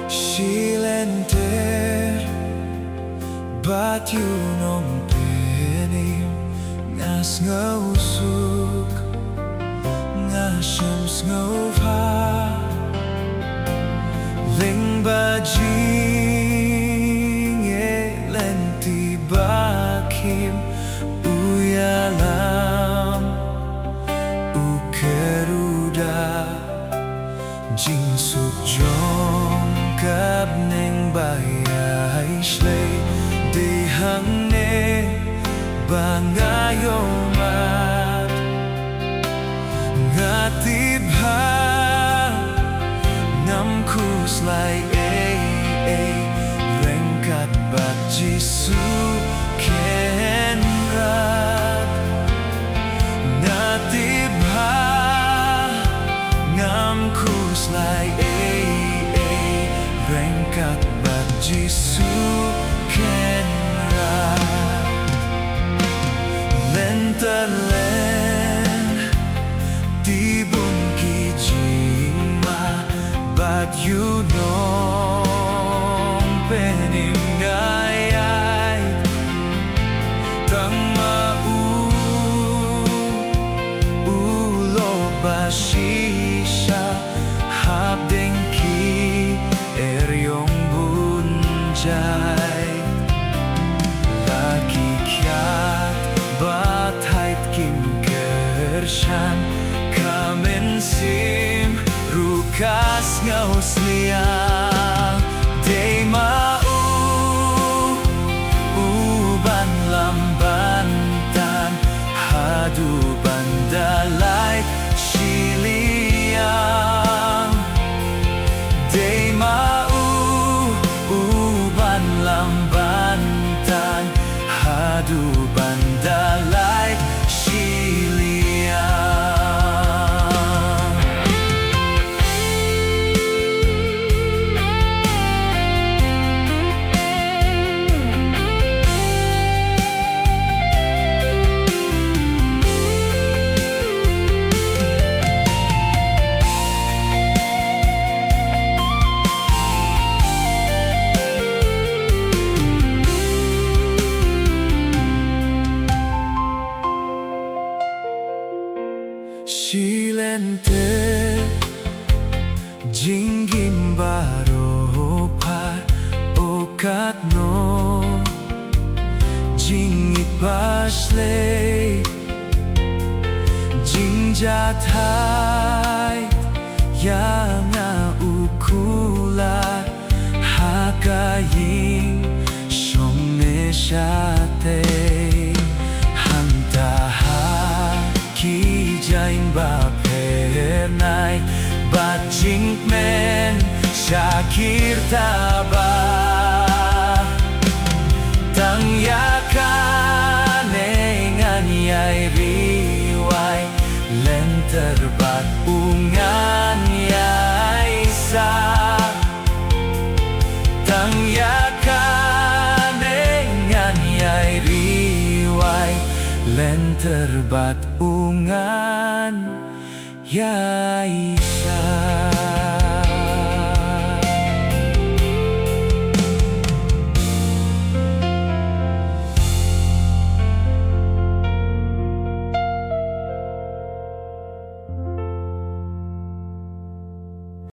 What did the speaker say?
Silenter But you know penim Ngas ngausuk Ngashams ngauva Ling bajing lenti bakim Uyalam Ukeruda Jing suk jong Kab neng bayay shlay Di hang ne bangayomat Ngatibha Ngam kuslay Rengkat bat jisu kenrat Ngatibha Ngam kuslay Rengkat bat jisu kenrat Lenterlen Tibun kijima But you know penim ngayay Tang ulo basisha Habdeng ki eryong bunjay Lagi kyat bathait kim gershan Kamen sim rukas ngauslia Day uban lambantan Hadu bandalay siliang Day uban lambantan Hadu bandalay siliang Silente Jinggim baropar Okat no Jingit basley Jingjatai Yana ukulat Hakaying Shomne shatay Hantaha Kijain ba pernay Bajing men Shakir taba Tangyakan nganyay riway Lenter bat ungan yay sa Tangyakan nganyay riway Lenter bat ungan yay